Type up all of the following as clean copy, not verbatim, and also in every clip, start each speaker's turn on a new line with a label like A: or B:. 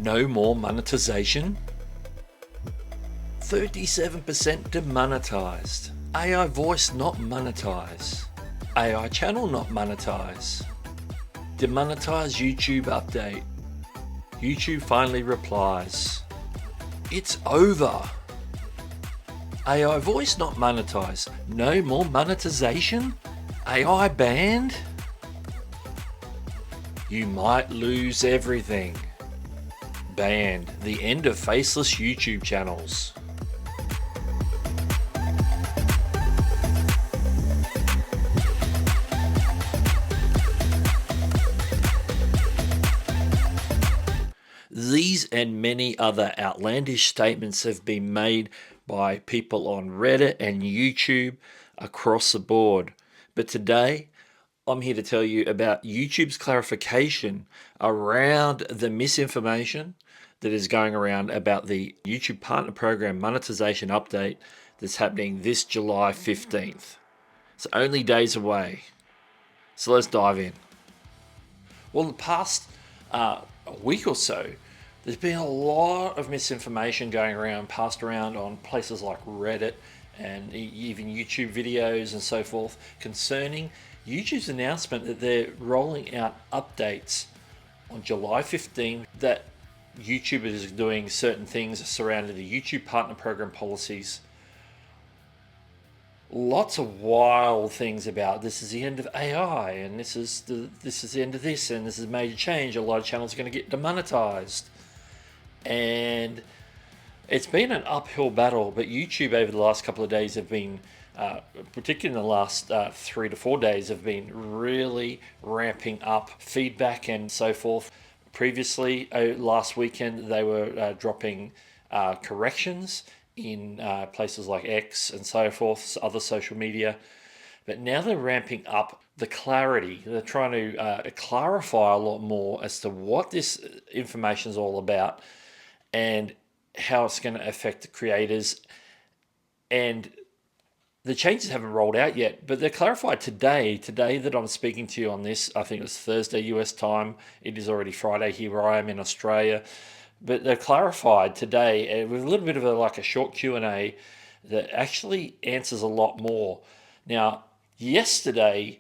A: No more monetization? 37% demonetized. AI voice not monetized. AI channel not monetized. Demonetized YouTube update. YouTube finally replies. It's over. AI voice not monetized. No more monetization? AI banned? You might lose everything. Banned. The end of faceless YouTube channels. These and many other outlandish statements have been made by people on Reddit and YouTube across the board. But today, I'm here to tell you about YouTube's clarification around the misinformation that is going around about the YouTube Partner Program monetization update that's happening this July 15th. It's only days away. So let's dive in. Well, the past week or so, there's been a lot of misinformation going around, passed around on places like Reddit and even YouTube videos and so forth concerning YouTube's announcement that they're rolling out updates on July 15 that YouTube is doing certain things surrounding the YouTube Partner Program policies. Lots of wild things about this is the end of AI and this is the end of this and this is a major change. A lot of channels are going to get demonetized. And it's been an uphill battle, but YouTube over the last couple of days have been, particularly in the last 3 to 4 days, have been really ramping up feedback and so forth. Previously, last weekend, they were dropping corrections in places like X and so forth, other social media. But now they're ramping up the clarity. They're trying to clarify a lot more as to what this information is all about and how it's going to affect the creators. And the changes haven't rolled out yet, but they're clarified today that I'm speaking to you on this. I think it's Thursday US time. It is already Friday here where I am in Australia. But they're clarified today with a little bit of a short Q&A that actually answers a lot more. Now, yesterday,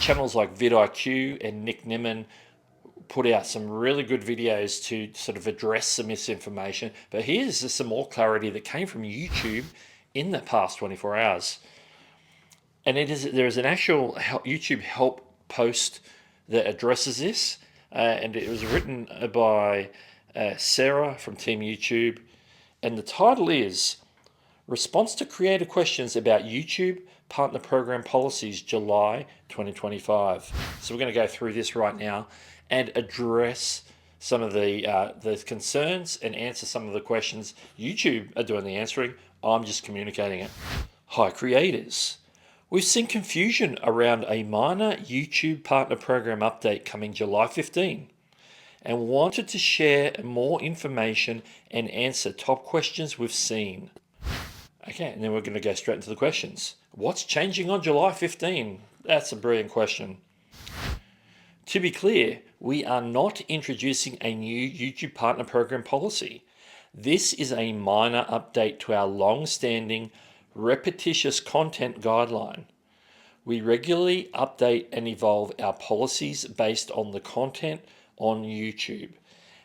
A: channels like vidIQ and Nick Nimmin put out some really good videos to sort of address the misinformation. But here's just some more clarity that came from YouTube in the past 24 hours. And there is an actual YouTube help post that addresses this. And it was written by Sarah from Team YouTube. And the title is Response to Creator Questions About YouTube Partner Program Policies, July 2025. So we're going to go through this right now and address some of the concerns and answer some of the questions. YouTube are doing the answering. I'm just communicating it. Hi, creators. We've seen confusion around a minor YouTube Partner Program update coming July 15 and wanted to share more information and answer top questions we've seen. Okay, and then we're going to go straight into the questions. What's changing on July 15? That's a brilliant question. To be clear, we are not introducing a new YouTube Partner Program policy. This is a minor update to our long-standing repetitious content guideline. We regularly update and evolve our policies based on the content on YouTube.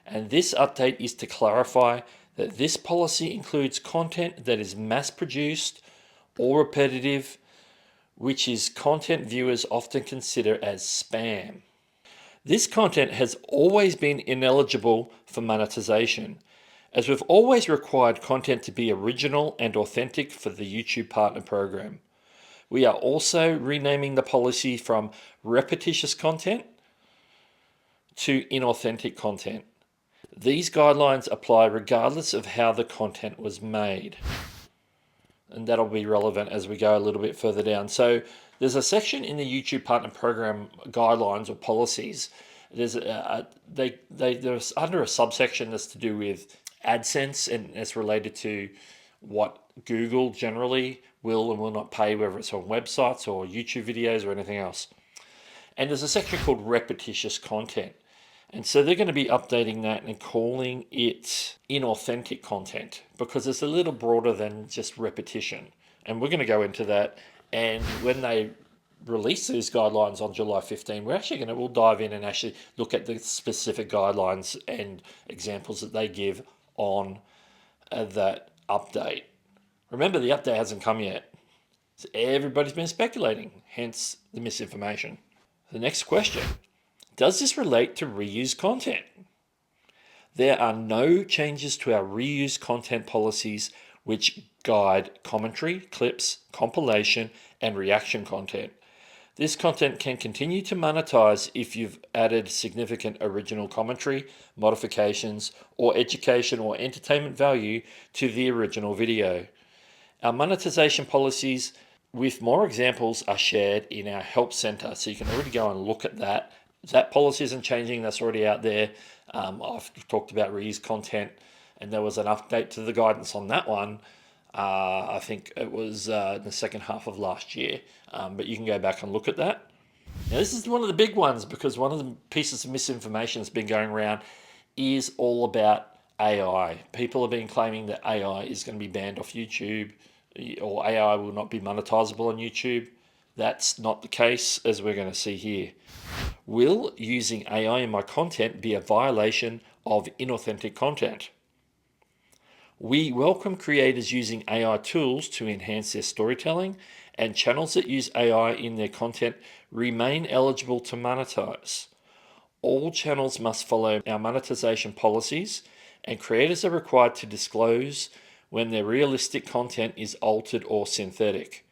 A: And this update is to clarify that this policy includes content that is mass-produced or repetitive, which is content viewers often consider as spam. This content has always been ineligible for monetization, as we've always required content to be original and authentic for the YouTube Partner Program. We are also renaming the policy from repetitious content to inauthentic content. These guidelines apply regardless of how the content was made. And that'll be relevant as we go a little bit further down. So there's a section in the YouTube Partner Program guidelines or policies. There's there's under a subsection that's to do with AdSense, and it's related to what Google generally will and will not pay, whether it's on websites or YouTube videos or anything else. And there's a section called repetitious content. And so they're going to be updating that and calling it inauthentic content because it's a little broader than just repetition. And we're going to go into that. And when they release these guidelines on July 15, we'll dive in and actually look at the specific guidelines and examples that they give on that update. Remember, the update hasn't come yet. So everybody's been speculating, hence the misinformation. The next question, does this relate to reused content? There are no changes to our reused content policies which guide commentary, clips, compilation, and reaction content. This content can continue to monetize if you've added significant original commentary, modifications, or education or entertainment value to the original video. Our monetization policies with more examples are shared in our help center, so you can already go and look at that. That policy isn't changing, that's already out there. I've talked about reused content, and there was an update to the guidance on that one. I think it was in the second half of last year, but you can go back and look at that. Now, this is one of the big ones because one of the pieces of misinformation that's been going around is all about AI. People have been claiming that AI is going to be banned off YouTube or AI will not be monetizable on YouTube. That's not the case, as we're going to see here. Will using AI in my content be a violation of inauthentic content? We welcome creators using AI tools to enhance their storytelling, and channels that use AI in their content remain eligible to monetize. All channels must follow our monetization policies, and creators are required to disclose when their realistic content is altered or synthetic.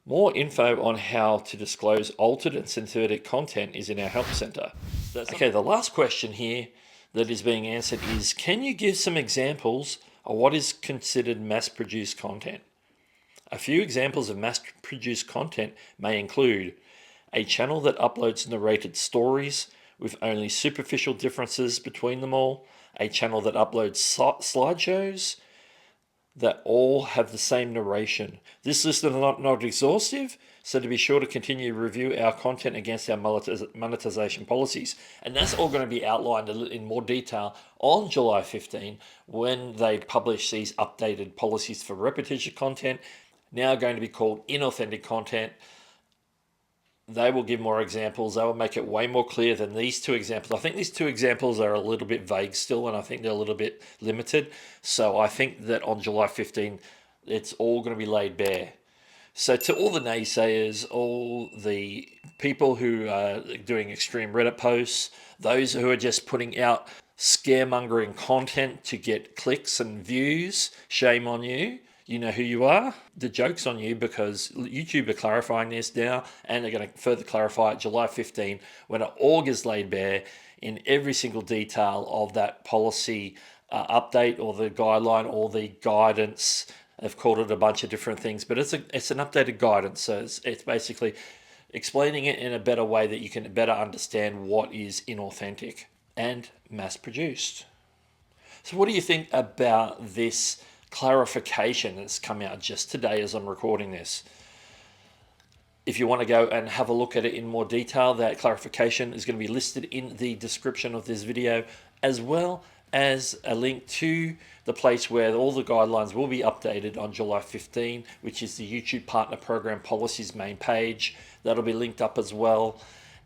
A: More info on how to disclose altered and synthetic content is in our help center. Okay, the last question here that is being answered is, can you give some examples of what is considered mass-produced content? A few examples of mass-produced content may include a channel that uploads narrated stories with only superficial differences between them all, a channel that uploads slideshows that all have the same narration. This list is not exhaustive, so to be sure to continue to review our content against our monetization policies. And that's all going to be outlined in more detail on July 15 when they publish these updated policies for repetition content, now going to be called inauthentic content. They will give more examples. They will make it way more clear than these two examples. I think these two examples are a little bit vague still, and I think they're a little bit limited. So I think that on July 15, it's all going to be laid bare. So to all the naysayers, all the people who are doing extreme Reddit posts, those who are just putting out scaremongering content to get clicks and views, shame on you. You know who you are. The joke's on you because YouTube are clarifying this now, and they're going to further clarify it July 15 when it all gets laid bare in every single detail of that policy update or the guideline or the guidance. They've called it a bunch of different things, but it's an updated guidance. So it's basically explaining it in a better way that you can better understand what is inauthentic and mass-produced. So what do you think about this clarification that's come out just today as I'm recording this? If you want to go and have a look at it in more detail, that clarification is going to be listed in the description of this video, as well as a link to the place where all the guidelines will be updated on July 15, which is the YouTube Partner Program Policies main page. That'll be linked up as well.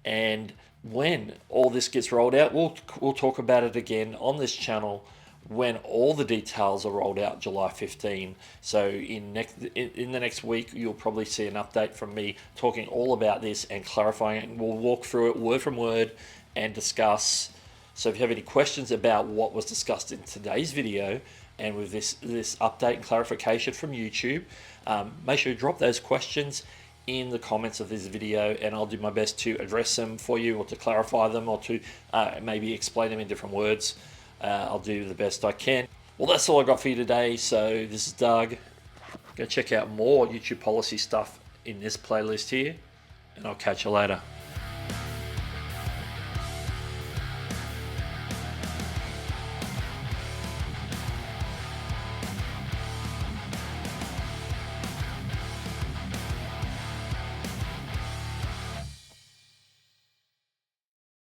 A: And when all this gets rolled out, we'll talk about it again on this channel when all the details are rolled out July 15. So in the next week, you'll probably see an update from me talking all about this and clarifying it. And we'll walk through it word from word and discuss. So if you have any questions about what was discussed in today's video and with this update and clarification from YouTube, make sure you drop those questions in the comments of this video, and I'll do my best to address them for you or to clarify them or to maybe explain them in different words. I'll do the best I can. Well, that's all I got for you today. So this is Doug. Go check out more YouTube policy stuff in this playlist here, and I'll catch you later.